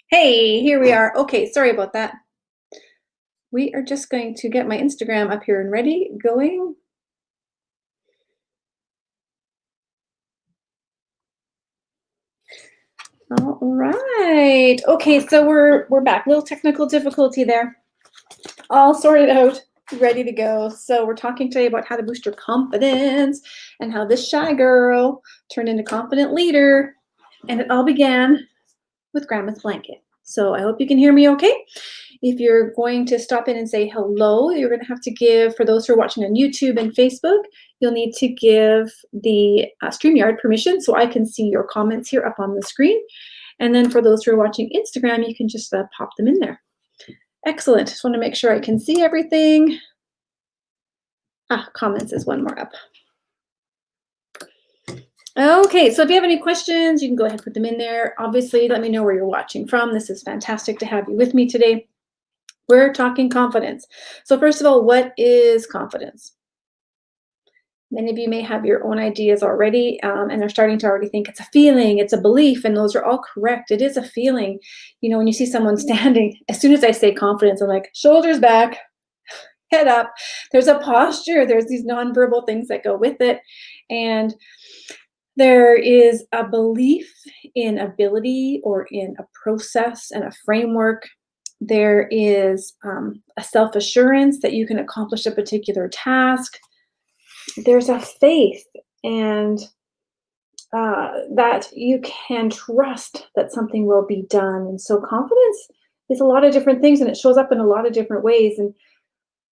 Hey, here we are. Okay, sorry about that. We are just going to get my Instagram up here and ready, going. All right. Okay, so we're back. Little technical difficulty there. All sorted out, ready to go. So we're talking today about how to boost your confidence and how this shy girl turned into confident leader. And it all began with Grandma's blanket. So I hope you can hear me okay. If you're going to stop in and say hello, you're going to have to give, for those who are watching on YouTube and Facebook, you'll need to give the StreamYard permission so I can see your comments here up on the screen. And then for those who are watching Instagram, you can just pop them in there. Excellent. Just want to make sure I can see everything. Comments is one more up. Okay, so if you have any questions, you can go ahead and put them in there. Obviously, let me know where you're watching from. This is fantastic to have you with me today. We're talking confidence. So first of all, what is confidence? Many of you may have your own ideas already and are starting to already think it's a feeling, it's a belief, and those are all correct. It is a feeling. You know, when you see someone standing, as soon as I say confidence, I'm like, shoulders back, head up. There's a posture, there's these nonverbal things that go with it. And there is a belief in ability or in a process and a framework. There is a self-assurance that you can accomplish a particular task. There's a faith and that you can trust that something will be done. And so confidence is a lot of different things and it shows up in a lot of different ways. And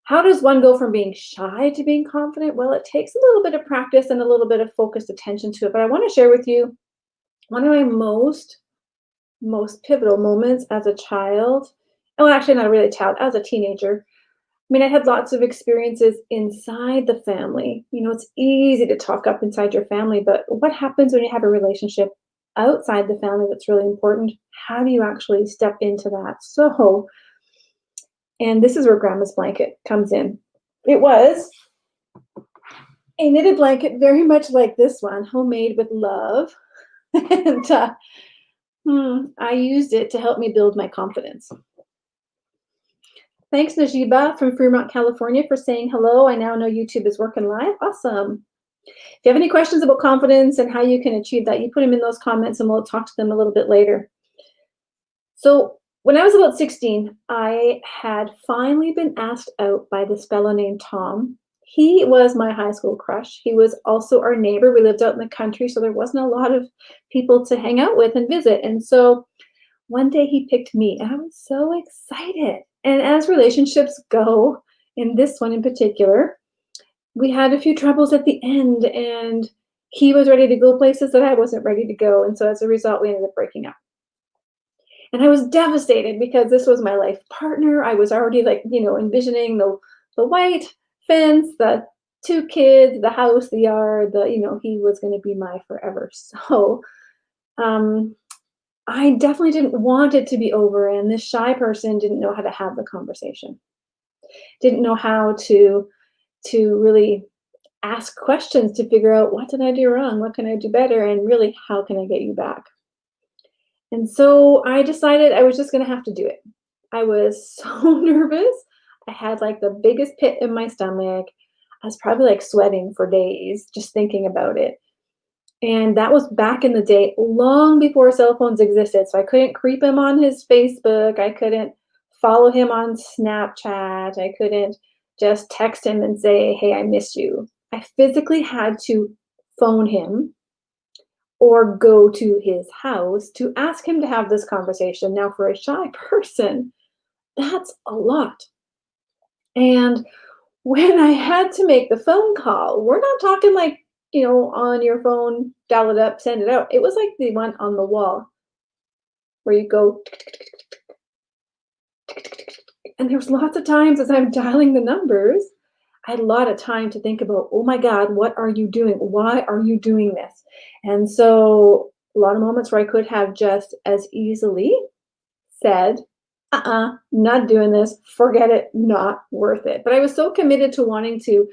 how does one go from being shy to being confident? Well, it takes a little bit of practice and a little bit of focused attention to it. But I want to share with you one of my most pivotal moments as a child. Oh, actually, not really a child, as a teenager. I mean, I had lots of experiences inside the family. You know, it's easy to talk up inside your family, but what happens when you have a relationship outside the family that's really important? How do you actually step into that? So, and this is where Grandma's blanket comes in. It was a knitted blanket, very much like this one, homemade with love. and I used it to help me build my confidence. Thanks, Najiba from Fremont, California, for saying hello. I now know YouTube is working live. Awesome. If you have any questions about confidence and how you can achieve that, you put them in those comments and we'll talk to them a little bit later. So when I was about 16, I had finally been asked out by this fellow named Tom. He was my high school crush. He was also our neighbor. We lived out in the country, so there wasn't a lot of people to hang out with and visit. And so one day he picked me, and I was so excited. And as relationships go, in this one in particular, we had a few troubles at the end, and he was ready to go places that I wasn't ready to go. And so as a result, we ended up breaking up. And I was devastated because this was my life partner. I was already envisioning the white fence, the two kids, the house, the yard, he was going to be my forever. So I definitely didn't want it to be over, and this shy person didn't know how to have the conversation. Didn't know how to really ask questions to figure out, what did I do wrong? What can I do better? And really, how can I get you back? And so I decided I was just going to have to do it. I was so nervous. I had like the biggest pit in my stomach. I was probably like sweating for days just thinking about it. And that was back in the day, long before cell phones existed. So I couldn't creep him on his Facebook. I couldn't follow him on Snapchat. I couldn't just text him and say, hey, I miss you. I physically had to phone him or go to his house to ask him to have this conversation. Now, for a shy person, that's a lot. And when I had to make the phone call, we're not talking like, on your phone, dial it up, send it out. It was like the one on the wall where you go, and there was lots of times as I'm dialing the numbers, I had a lot of time to think about, oh my God, what are you doing? Why are you doing this? And so a lot of moments where I could have just as easily said, not doing this, forget it, not worth it. But I was so committed to wanting to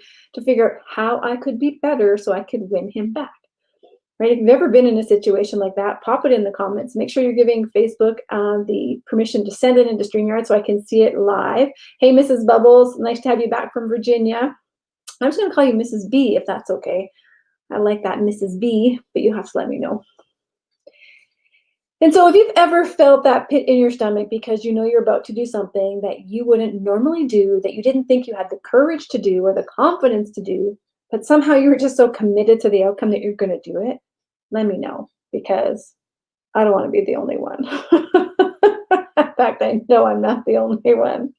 figure out how I could be better so I could win him back. right? If you've ever been in a situation like that, pop it in the comments. Make sure you're giving Facebook the permission to send it into StreamYard so I can see it live. Hey, Mrs. Bubbles, nice to have you back from Virginia. I'm just going to call you Mrs. B if that's okay. I like that, Mrs. B, but you have to let me know. And so if you've ever felt that pit in your stomach because you know you're about to do something that you wouldn't normally do, that you didn't think you had the courage to do or the confidence to do, but somehow you were just so committed to the outcome that you're going to do it, let me know, because I don't want to be the only one. In fact, I know I'm not the only one.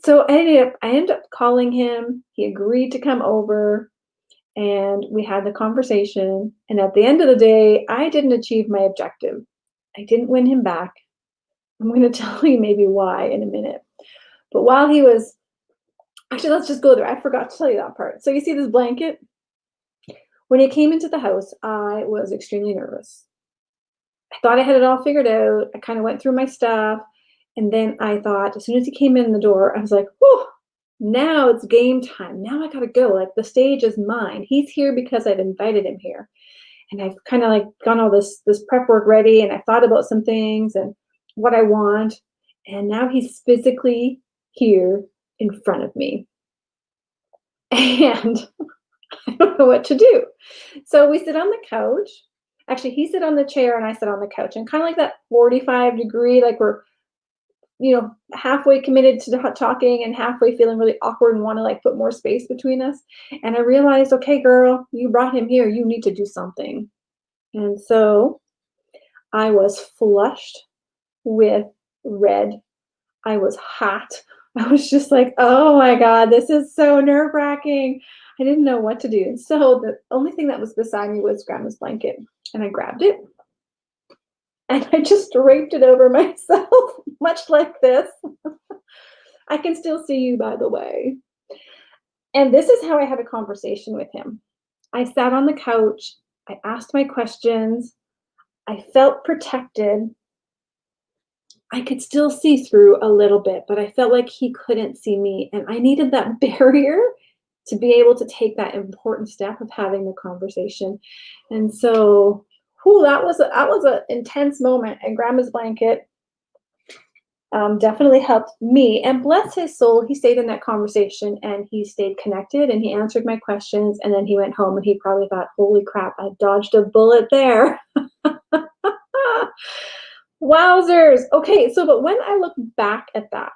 So I ended up calling him. He agreed to come over. And we had the conversation. And at the end of the day, I didn't achieve my objective. I didn't win him back. I'm going to tell you maybe why in a minute. But while he was, actually, let's just go there. I forgot to tell you that part. So you see this blanket? When he came into the house, I was extremely nervous. I thought I had it all figured out. I kind of went through my stuff. And then I thought, as soon as he came in the door, I was like, whew, now it's game time. Now I gotta go. Like, the stage is mine. He's here because I've invited him here. And I've kind of like got all this prep work ready, and I thought about some things and what I want. And now he's physically here in front of me. And I don't know what to do. So we sit on the couch. Actually, he sit on the chair and I sit on the couch. And kind of like that 45-degree, like we're halfway committed to talking and halfway feeling really awkward and want to like put more space between us. And I realized, okay, girl, you brought him here. You need to do something. And so I was flushed with red. I was hot. I was just like, oh my God, this is so nerve-wracking. I didn't know what to do. So the only thing that was beside me was Grandma's blanket. And I grabbed it. And I just draped it over myself, much like this. I can still see you, by the way. And this is how I had a conversation with him. I sat on the couch. I asked my questions. I felt protected. I could still see through a little bit, but I felt like he couldn't see me. And I needed that barrier to be able to take that important step of having the conversation. And so that was an intense moment. And Grandma's blanket definitely helped me. And bless his soul, he stayed in that conversation and he stayed connected and he answered my questions. And then he went home and he probably thought, holy crap, I dodged a bullet there. Wowzers. Okay, but when I look back at that,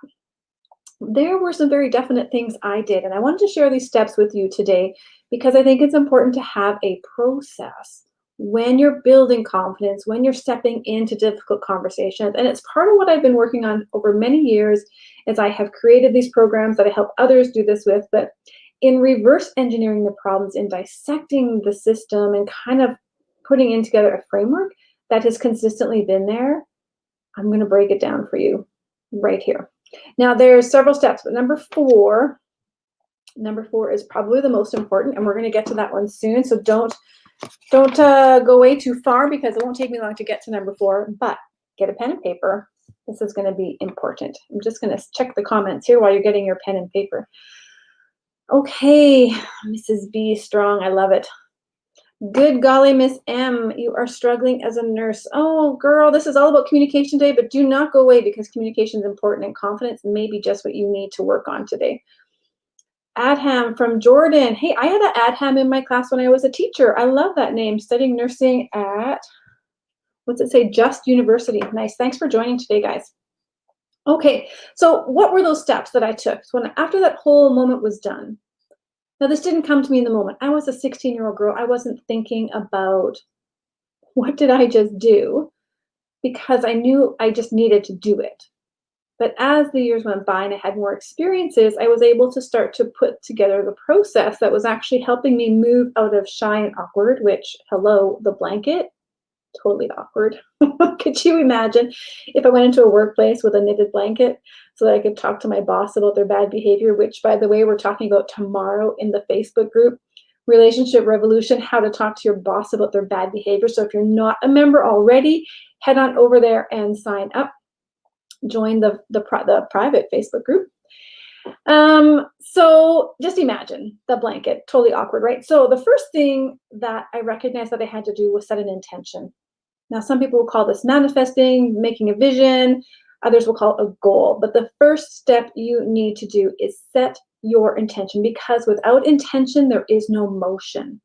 there were some very definite things I did. And I wanted to share these steps with you today because I think it's important to have a process when you're building confidence, when you're stepping into difficult conversations. And it's part of what I've been working on over many years as I have created these programs that I help others do this with. But in reverse engineering the problems, in dissecting the system and kind of putting in together a framework that has consistently been there, I'm going to break it down for you right here. Now, there's several steps, but number four is probably the most important, and we're going to get to that one soon. So don't go way too far because it won't take me long to get to number 4, but get a pen and paper. This is going to be important. I'm just going to check the comments here while you're getting your pen and paper. Okay, Mrs. B, strong. I love it. Good golly, Miss M, you are struggling as a nurse. Oh, girl, this is all about communication today, but do not go away because communication is important and confidence may be just what you need to work on today. Adham from Jordan. Hey, I had an Adham in my class when I was a teacher. I love that name. Studying nursing at, what's it say? Just University. Nice. Thanks for joining today, guys. Okay, so what were those steps that I took? So after that whole moment was done. Now, this didn't come to me in the moment. I was a 16-year-old girl. I wasn't thinking about what did I just do because I knew I just needed to do it. But as the years went by and I had more experiences, I was able to start to put together the process that was actually helping me move out of shy and awkward, which, hello, the blanket, totally awkward. Could you imagine if I went into a workplace with a knitted blanket so that I could talk to my boss about their bad behavior, which, by the way, we're talking about tomorrow in the Facebook group, Relationship Revolution, how to talk to your boss about their bad behavior. So if you're not a member already, head on over there and sign up. Join the private Facebook group. So just imagine the blanket, totally awkward, right? So the first thing that I recognized that I had to do was set an intention. Now, some people will call this manifesting, making a vision, others will call it a goal. But the first step you need to do is set your intention, because without intention, there is no motion.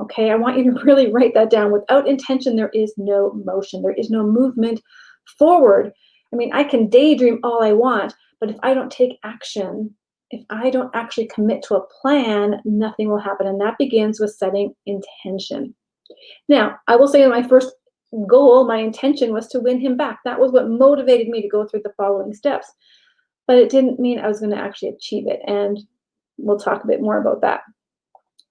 Okay, I want you to really write that down. Without intention, there is no motion, there is no movement forward. I mean, I can daydream all I want, but if I don't take action, if I don't actually commit to a plan, nothing will happen. And that begins with setting intention. Now, I will say that my first goal, my intention was to win him back. That was what motivated me to go through the following steps. But it didn't mean I was going to actually achieve it. And we'll talk a bit more about that.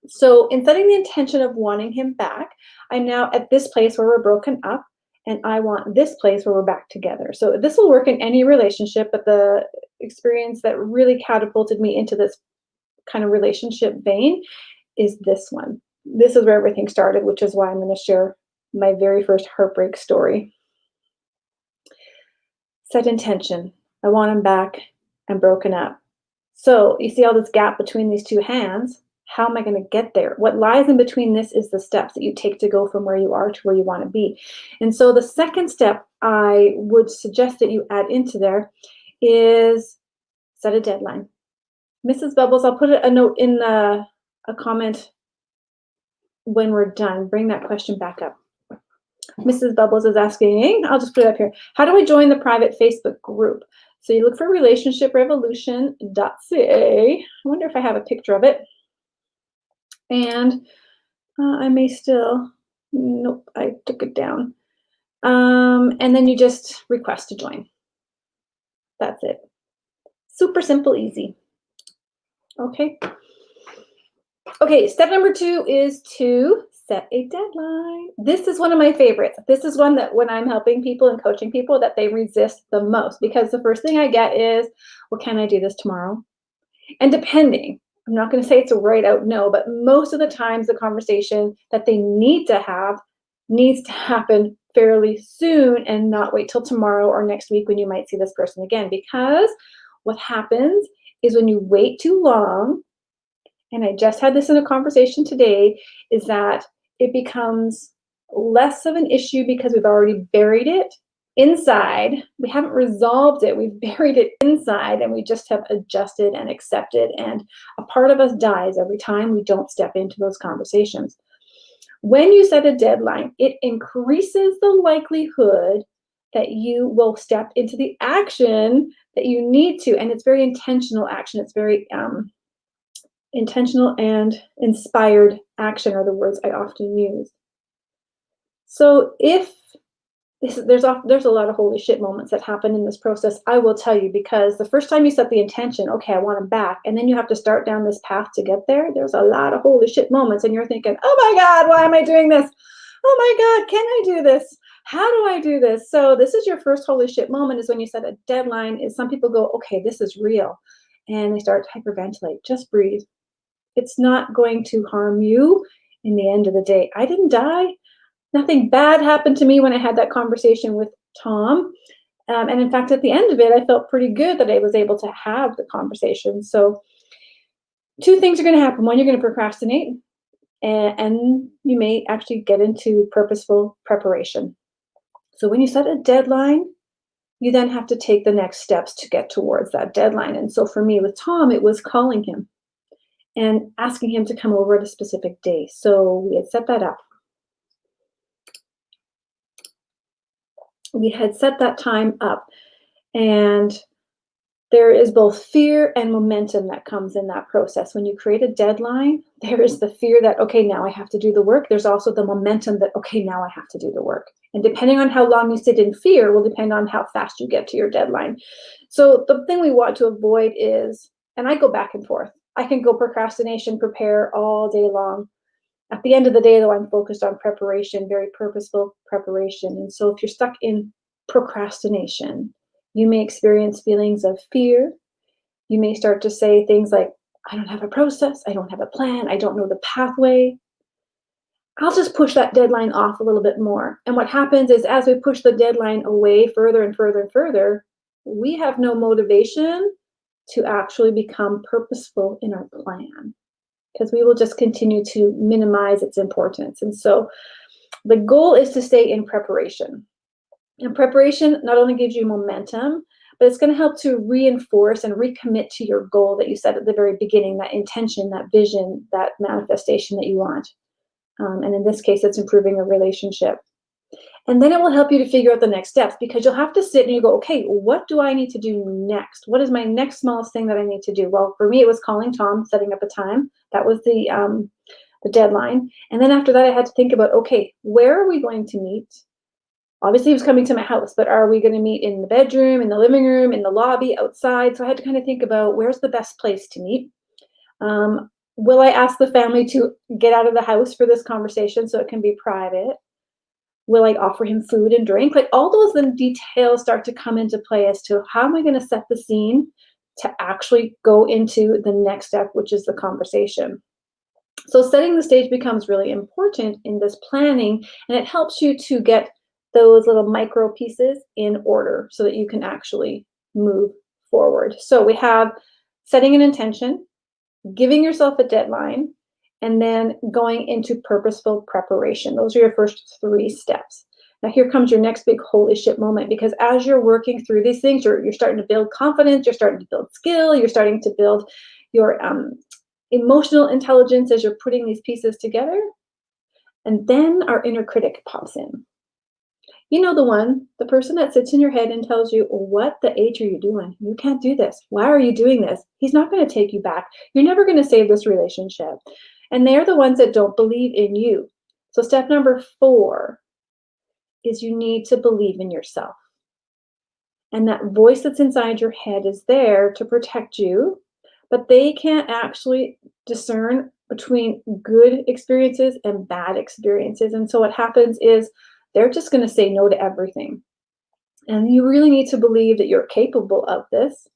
So, in setting the intention of wanting him back, I'm now at this place where we're broken up, and I want this place where we're back together. So, this will work in any relationship, but the experience that really catapulted me into this kind of relationship vein is this one. This is where everything started, which is why I'm going to share my very first heartbreak story. Set intention. I want him back. I'm broken up. So you see all this gap between these two hands. How am I going to get there? What lies in between this is the steps that you take to go from where you are to where you want to be. And so the second step I would suggest that you add into there is set a deadline. Mrs. Bubbles, I'll put a note in a comment when we're done. Bring that question back up. Mrs. Bubbles is asking, I'll just put it up here. How do I join the private Facebook group? So you look for relationshiprevolution.ca. I wonder if I have a picture of it. And I may still, nope, I took it down. And then you just request to join. That's it. Super simple, easy. Okay. Okay, step number 2 is to set a deadline. This is one of my favorites. This is one that when I'm helping people and coaching people that they resist the most, because the first thing I get is, well, can I do this tomorrow? And depending, I'm not going to say it's a right out no, but most of the times the conversation that they need to have needs to happen fairly soon and not wait till tomorrow or next week when you might see this person again. Because what happens is when you wait too long, and I just had this in a conversation today, is that it becomes less of an issue because we've already buried it inside. We haven't resolved it. We've buried it inside, and we just have adjusted and accepted. And a part of us dies every time we don't step into those conversations. When you set a deadline, it increases the likelihood that you will step into the action that you need to. And it's very intentional action. It's very intentional and inspired action are the words I often use. So if there's a lot of holy shit moments that happen in this process, I will tell you, because the first time you set the intention, okay, I want him back, and then you have to start down this path to get there, there's a lot of holy shit moments, and you're thinking, oh my God, why am I doing this? Oh my God, can I do this? How do I do this? So this is your first holy shit moment, is when you set a deadline. Is some people go, okay, this is real, and they start to hyperventilate. Just breathe. It's not going to harm you in the end of the day. I didn't die. Nothing bad happened to me when I had that conversation with Tom. And in fact, at the end of it, I felt pretty good that I was able to have the conversation. So 2 things are going to happen. One, you're going to procrastinate, and you may actually get into purposeful preparation. So when you set a deadline, you then have to take the next steps to get towards that deadline. And so for me with Tom, it was calling him and asking him to come over at a specific day. So we had set that up. We had set that time up, and there is both fear and momentum that comes in that process. When you create a deadline, there is the fear that, okay, now I have to do the work. There's also the momentum that, okay, now I have to do the work. And depending on how long you sit in fear will depend on how fast you get to your deadline. So the thing we want to avoid is, and I go back and forth. I can go procrastination, prepare all day long. At the end of the day, though, I'm focused on preparation, very purposeful preparation. And so if you're stuck in procrastination, you may experience feelings of fear. You may start to say things like, I don't have a process. I don't have a plan. I don't know the pathway. I'll just push that deadline off a little bit more. And what happens is, as we push the deadline away further and further and further, we have no motivation to actually become purposeful in our plan, because we will just continue to minimize its importance. And so the goal is to stay in preparation. And preparation not only gives you momentum, but it's going to help to reinforce and recommit to your goal that you set at the very beginning, that intention, that vision, that manifestation that you want. And in this case, it's improving a relationship. And then it will help you to figure out the next steps, because you'll have to sit and you go, okay, what do I need to do next? What is my next smallest thing that I need to do? Well, for me, it was calling Tom, setting up a time. That was the deadline. And then after that, I had to think about, okay, where are we going to meet? Obviously, he was coming to my house, but are we going to meet in the bedroom, in the living room, in the lobby, outside? So I had to kind of think about, where's the best place to meet? Will I ask the family to get out of the house for this conversation so it can be private? Will I offer him food and drink? Like, all those then details start to come into play as to how am I going to set the scene to actually go into the next step, which is the conversation. So setting the stage becomes really important in this planning, and it helps you to get those little micro pieces in order so that you can actually move forward. So we have setting an intention, giving yourself a deadline, and then going into purposeful preparation. Those are your first 3 steps. Now here comes your next big holy shit moment, because as you're working through these things, you're starting to build confidence, you're starting to build skill, you're starting to build your emotional intelligence as you're putting these pieces together. And then our inner critic pops in. You know, the person that sits in your head and tells you, what the H are you doing? You can't do this. Why are you doing this? He's not going to take you back. You're never going to save this relationship. And they're the ones that don't believe in you. So step number 4 is you need to believe in yourself. And that voice that's inside your head is there to protect you, but they can't actually discern between good experiences and bad experiences. And so what happens is they're just going to say no to everything. And you really need to believe that you're capable of this.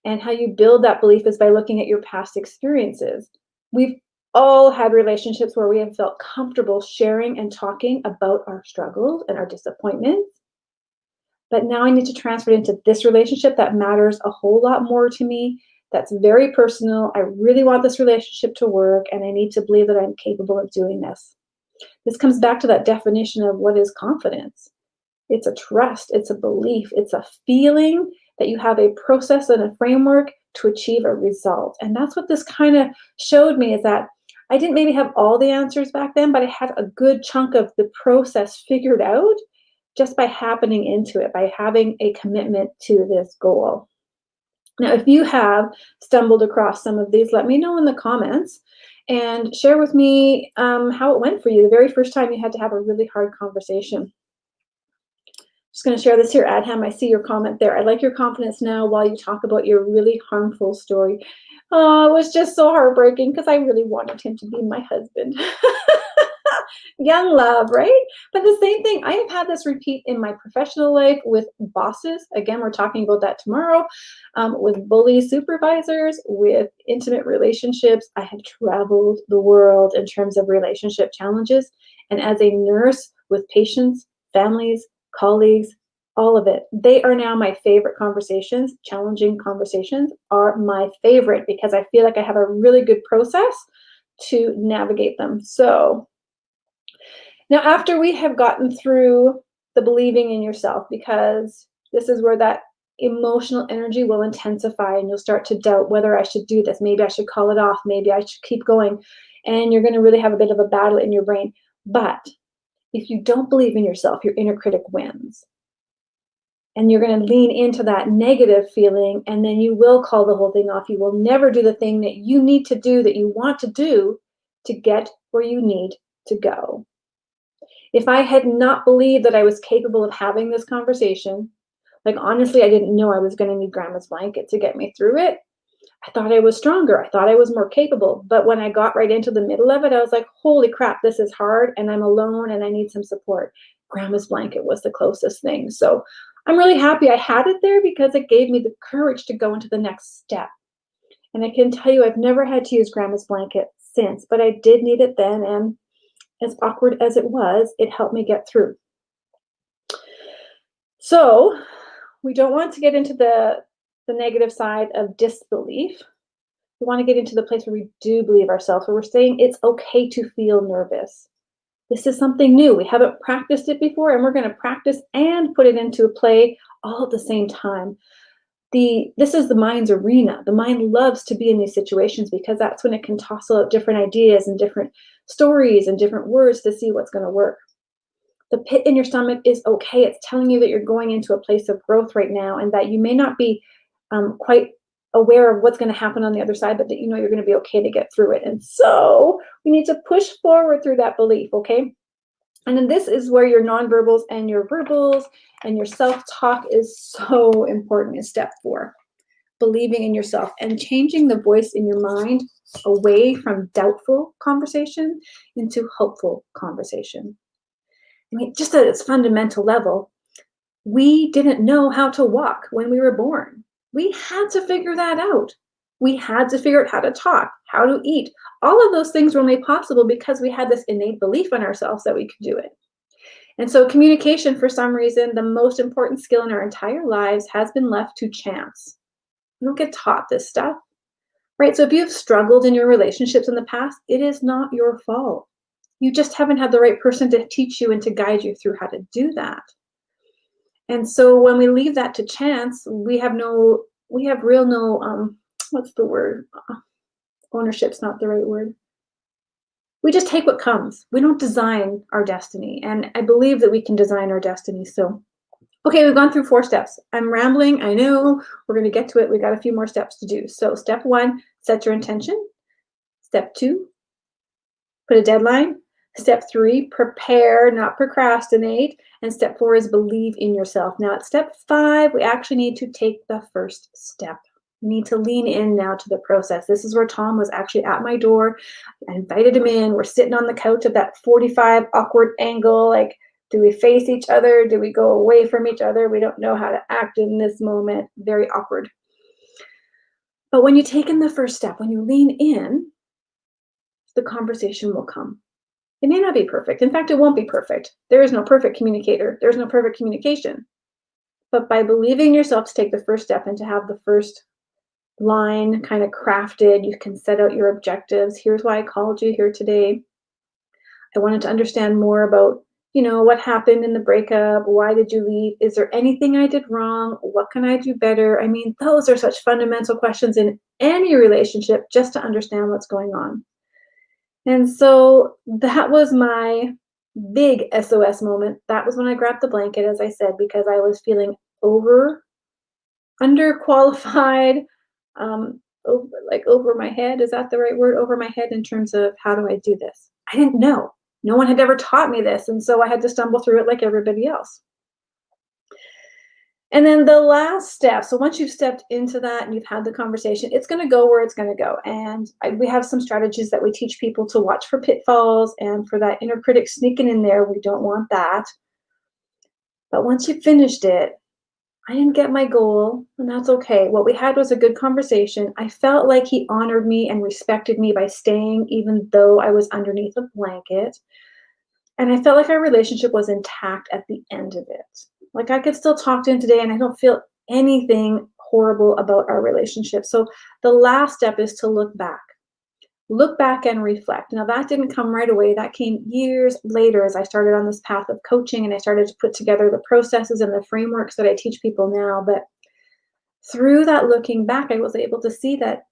And how you build that belief is by looking at your past experiences. We've all had relationships where we have felt comfortable sharing and talking about our struggles and our disappointments. But now I need to transfer it into this relationship that matters a whole lot more to me. That's very personal. I really want this relationship to work, and I need to believe that I'm capable of doing this. This comes back to that definition of what is confidence. It's a trust, it's a belief, it's a feeling that you have a process and a framework to achieve a result. And that's what this kind of showed me, is that I didn't maybe have all the answers back then, but I had a good chunk of the process figured out just by happening into it, by having a commitment to this goal. Now, if you have stumbled across some of these, let me know in the comments and share with me how it went for you the very first time you had to have a really hard conversation. Just going to share this here, Adham. I see your comment there. I like your confidence now while you talk about your really harmful story. Oh, it was just so heartbreaking because I really wanted him to be my husband. Young love, right? But the same thing, I have had this repeat in my professional life with bosses. Again, we're talking about that tomorrow. With bully supervisors, with intimate relationships. I have traveled the world in terms of relationship challenges. And as a nurse with patients, families, colleagues, all of it, they are now my favorite conversations. Challenging conversations are my favorite because I feel like I have a really good process to navigate them. So now, after we have gotten through the believing in yourself, because this is where that emotional energy will intensify and you'll start to doubt whether I should do this. Maybe I should call it off. Maybe I should keep going. And you're going to really have a bit of a battle in your brain. But if you don't believe in yourself, your inner critic wins. And you're going to lean into that negative feeling, and then you will call the whole thing off. You will never do the thing that you need to do, that you want to do to get where you need to go. If I had not believed that I was capable of having this conversation, like honestly, I didn't know I was going to need grandma's blanket to get me through it. I thought I was stronger. I thought I was more capable. But when I got right into the middle of it, I was like, holy crap, this is hard and I'm alone and I need some support. Grandma's blanket was the closest thing. So I'm really happy I had it there because it gave me the courage to go into the next step. And I can tell you, I've never had to use grandma's blanket since, but I did need it then. And as awkward as it was, it helped me get through. So we don't want to get into the the negative side of disbelief. We want to get into the place where we do believe ourselves, where we're saying it's okay to feel nervous. This is something new. We haven't practiced it before, and we're going to practice and put it into a play all at the same time. This is the mind's arena. The mind loves to be in these situations because that's when it can toss out different ideas and different stories and different words to see what's going to work. The pit in your stomach is okay. It's telling you that you're going into a place of growth right now and that you may not be quite aware of what's going to happen on the other side, but that you know you're going to be okay to get through it. And so we need to push forward through that belief, okay? And then this is where your nonverbals and your verbals and your self-talk is so important in step 4. Believing in yourself and changing the voice in your mind away from doubtful conversation into hopeful conversation. I mean, just at its fundamental level, we didn't know how to walk when we were born. We had to figure that out. We had to figure out how to talk, how to eat. All of those things were made possible because we had this innate belief in ourselves that we could do it. And so communication, for some reason, the most important skill in our entire lives, has been left to chance. We don't get taught this stuff, right? So if you've struggled in your relationships in the past, it is not your fault. You just haven't had the right person to teach you and to guide you through how to do that. And so when we leave that to chance, we have real no, what's the word? Ownership's not the right word. We just take what comes. We don't design our destiny. And I believe that we can design our destiny. So, okay, we've gone through 4 steps. I'm rambling. I know we're going to get to it. We got a few more steps to do. So step 1, set your intention. Step 2, put a deadline. Step 3, prepare, not procrastinate. And step 4 is believe in yourself. Now at step 5, we actually need to take the first step. We need to lean in now to the process. This is where Tom was actually at my door. I invited him in. We're sitting on the couch at that 45 awkward angle. Like, do we face each other? Do we go away from each other? We don't know how to act in this moment. Very awkward. But when you take in the first step, when you lean in, the conversation will come. It may not be perfect. In fact, it won't be perfect. There is no perfect communicator. There's no perfect communication. But by believing yourself to take the first step and to have the first line kind of crafted, you can set out your objectives. Here's why I called you here today. I wanted to understand more about, what happened in the breakup. Why did you leave? Is there anything I did wrong? What can I do better? I mean, those are such fundamental questions in any relationship, just to understand what's going on. And so that was my big SOS moment. That was when I grabbed the blanket, as I said, because I was feeling underqualified, over my head. Is that the right word? Over my head in terms of how do I do this? I didn't know. No one had ever taught me this. And so I had to stumble through it like everybody else. And then the last step, so once you've stepped into that and you've had the conversation, it's going to go where it's going to go. And we have some strategies that we teach people to watch for pitfalls and for that inner critic sneaking in there. We don't want that. But once you finished it, I didn't get my goal, and that's okay. What we had was a good conversation. I felt like he honored me and respected me by staying, even though I was underneath a blanket. And I felt like our relationship was intact at the end of it. Like I could still talk to him today, and I don't feel anything horrible about our relationship. So the last step is to look back. Look back and reflect. Now that didn't come right away. That came years later as I started on this path of coaching and I started to put together the processes and the frameworks that I teach people now. But through that looking back, I was able to see that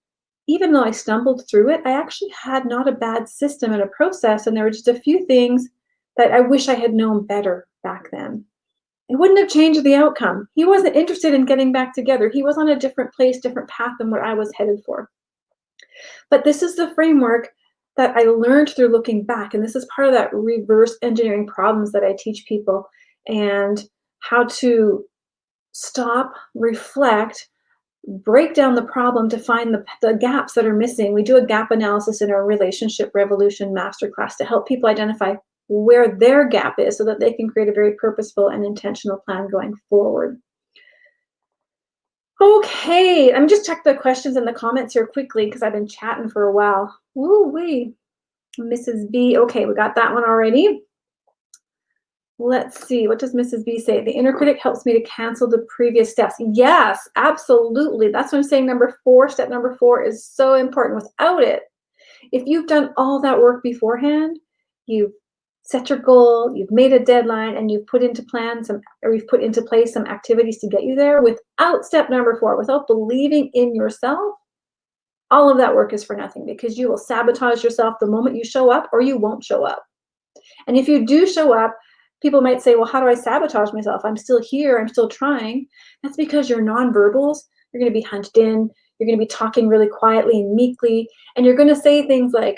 even though I stumbled through it, I actually had not a bad system and a process. And there were just a few things that I wish I had known better back then. It wouldn't have changed the outcome. He wasn't interested in getting back together. He was on a different place, different path than what I was headed for. But this is the framework that I learned through looking back. And this is part of that reverse engineering problems that I teach people and how to stop, reflect, break down the problem to find the gaps that are missing. We do a gap analysis in our Relationship Revolution Masterclass to help people identify where their gap is so that they can create a very purposeful and intentional plan going forward. Okay, let me just check the questions in the comments here quickly because I've been chatting for a while. Woo-wee. Mrs. B. Okay, we got that one already. Let's see. What does Mrs. B say? The inner critic helps me to cancel the previous steps. Yes, absolutely. That's what I'm saying. Number 4, step number 4 is so important. Without it, if you've done all that work beforehand, you've set your goal, you've made a deadline, and you've put into you've put into place some activities to get you there. Without step number 4, without believing in yourself, all of that work is for nothing, because you will sabotage yourself the moment you show up, or you won't show up. And if you do show up, people might say, well, how do I sabotage myself? I'm still here. I'm still trying. That's because your nonverbals, you're going to be hunched in. You're going to be talking really quietly and meekly. And you're going to say things like,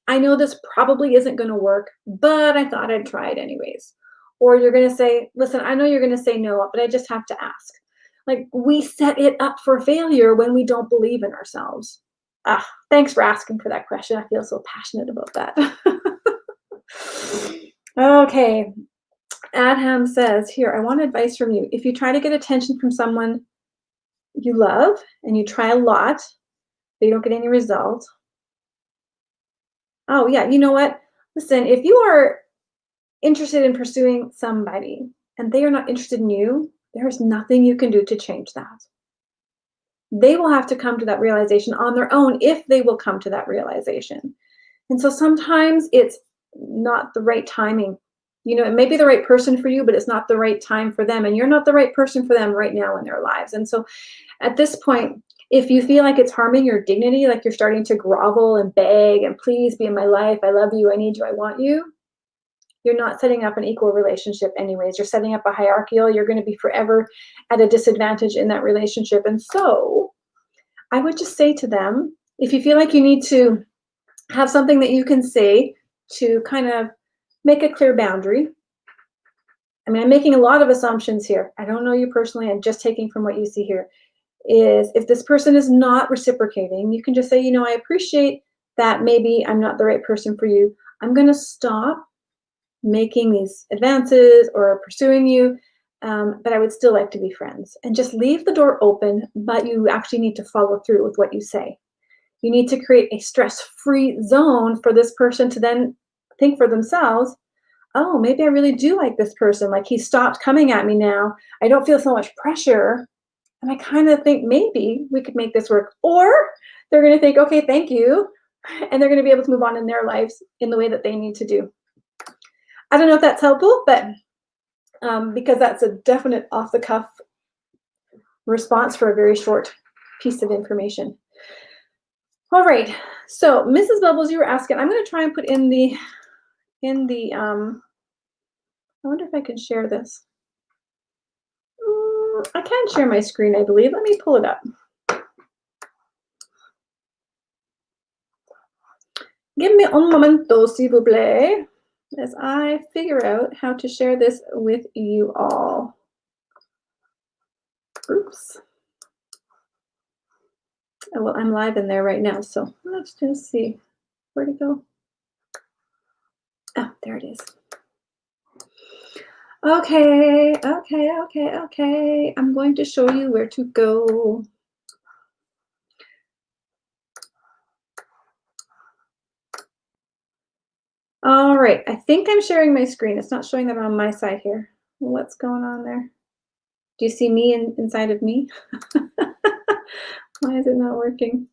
I know this probably isn't going to work, but I thought I'd try it anyways. Or you're going to say, listen, I know you're going to say no, but I just have to ask. Like, we set it up for failure when we don't believe in ourselves. Thanks for asking for that question. I feel so passionate about that. Okay. Adham says, here, I want advice from you. If you try to get attention from someone you love and you try a lot, but you don't get any result. Oh, yeah. You know what? Listen, if you are interested in pursuing somebody and they are not interested in you, there's nothing you can do to change that. They will have to come to that realization on their own, if they will come to that realization. And so sometimes it's not the right timing. You know, it may be the right person for you, but it's not the right time for them. And you're not the right person for them right now in their lives. And so at this point, if you feel like it's harming your dignity, like you're starting to grovel and beg and please be in my life, I love you, I need you, I want you, you're not setting up an equal relationship anyways. You're setting up a hierarchical. You're going to be forever at a disadvantage in that relationship. And so I would just say to them, if you feel like you need to have something that you can say to kind of make a clear boundary. I mean, I'm making a lot of assumptions here. I don't know you personally. I'm just taking from what you see here. Is if this person is not reciprocating, you can just say, you know, I appreciate that maybe I'm not the right person for you. I'm going to stop making these advances or pursuing you, but I would still like to be friends. And just leave the door open, but you actually need to follow through with what you say. You need to create a stress-free zone for this person to then think for themselves, oh, maybe I really do like this person. Like, he stopped coming at me now. I don't feel so much pressure. And I kind of think maybe we could make this work. Or they're going to think, okay, thank you. And they're going to be able to move on in their lives in the way that they need to do. I don't know if that's helpful, but because that's a definite off-the-cuff response for a very short piece of information. All right, so Mrs. Bubbles, you were asking, I'm going to try and put in the, I wonder if I can share this. I can share my screen, I believe. Let me pull it up. Give me un momento, s'il vous plaît, as I figure out how to share this with you all. Oops. Oh, well, I'm live in there right now, so let's just see. Where'd it go? Oh, there it is. Okay. I'm going to show you where to go. All right, I think I'm sharing my screen. It's not showing that on my side here. What's going on there? Do you see me inside of me? Why is it not working?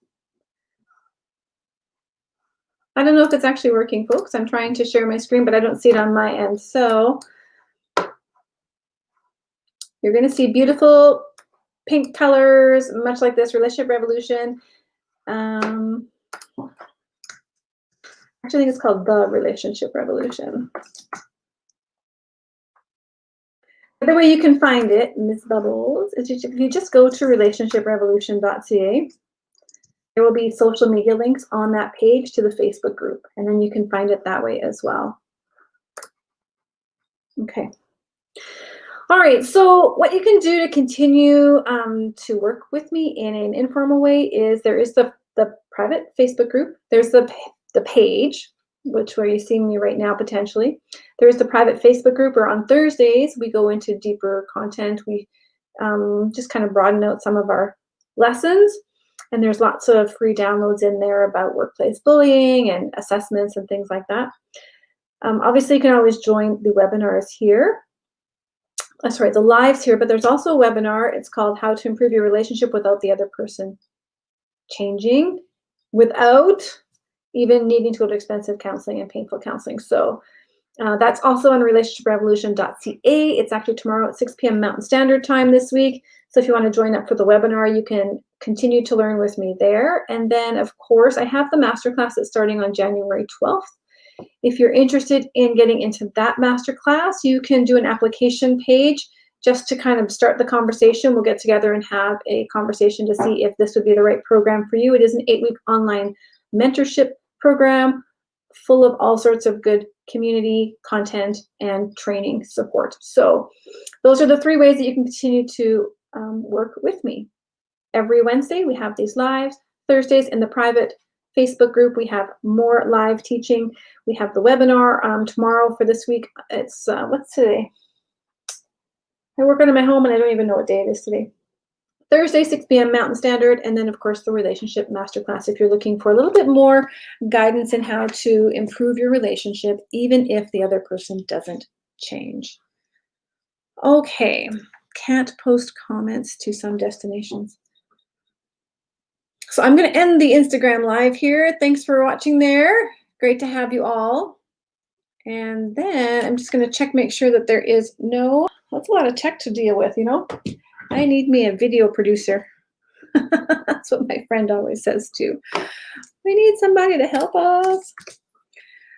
I don't know if it's actually working, folks. I'm trying to share my screen, but I don't see it on my end. So you're going to see beautiful pink colors, much like this Relationship Revolution. Actually, I think it's called The Relationship Revolution. The way you can find it, Ms. Bubbles, is if you just go to relationshiprevolution.ca, there will be social media links on that page to the Facebook group, and then you can find it that way as well. Okay. All right, so what you can do to continue to work with me in an informal way is there is the private Facebook group. There's the page, which where you see me right now potentially. There's the private Facebook group, where on Thursdays we go into deeper content. We just kind of broaden out some of our lessons. And there's lots of free downloads in there about workplace bullying and assessments and things like that. Obviously, you can always join the webinars here. Sorry, the lives here, but there's also a webinar. It's called How to Improve Your Relationship Without the Other Person Changing, without even needing to go to expensive counseling and painful counseling. So that's also on relationshiprevolution.ca. It's actually tomorrow at 6 p.m. Mountain Standard Time this week. So if you want to join up for the webinar, you can continue to learn with me there. And then, of course, I have the masterclass that's starting on January 12th. If you're interested in getting into that masterclass, you can do an application page just to kind of start the conversation. We'll get together and have a conversation to see if this would be the right program for you. It is an 8-week online mentorship program full of all sorts of good community content and training support. So those are the 3 ways that you can continue to work with me. Every Wednesday, we have these lives. Thursdays in the private Facebook group, we have more live teaching. We have the webinar tomorrow for this week. It's, what's today? I work out of my home and I don't even know what day it is today. Thursday, 6 p.m. Mountain Standard, and then, of course, the Relationship Masterclass if you're looking for a little bit more guidance in how to improve your relationship, even if the other person doesn't change. Okay, can't post comments to some destinations. So I'm going to end the Instagram live here. Thanks for watching there. Great to have you all. And then I'm just going to check, make sure that there is no, that's a lot of tech to deal with, you know. I need me a video producer. That's what my friend always says too. We need somebody to help us.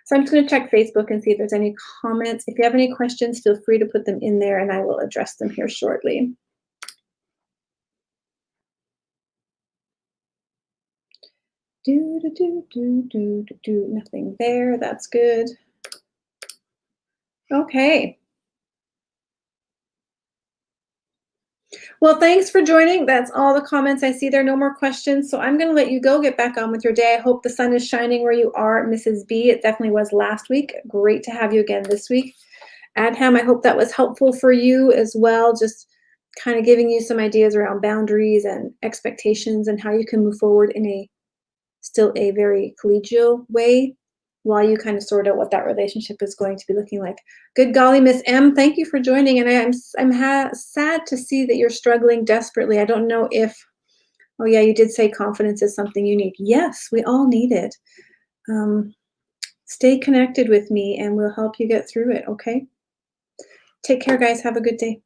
So I'm just going to check Facebook and see if there's any comments. If you have any questions, feel free to put them in there and I will address them here shortly. Nothing there. That's good. Okay. Well, thanks for joining. That's all the comments I see there. No more questions. So I'm going to let you go, get back on with your day. I hope the sun is shining where you are, Mrs. B. It definitely was last week. Great to have you again this week. Adham, I hope that was helpful for you as well. Just kind of giving you some ideas around boundaries and expectations and how you can move forward in a still a very collegial way while you kind of sort out what that relationship is going to be looking like. Good golly, Miss M, thank you for joining. And I'm sad to see that you're struggling desperately. I don't know if, oh yeah, you did say confidence is something you need. Yes, we all need it. Stay connected with me and we'll help you get through it, okay? Take care, guys. Have a good day.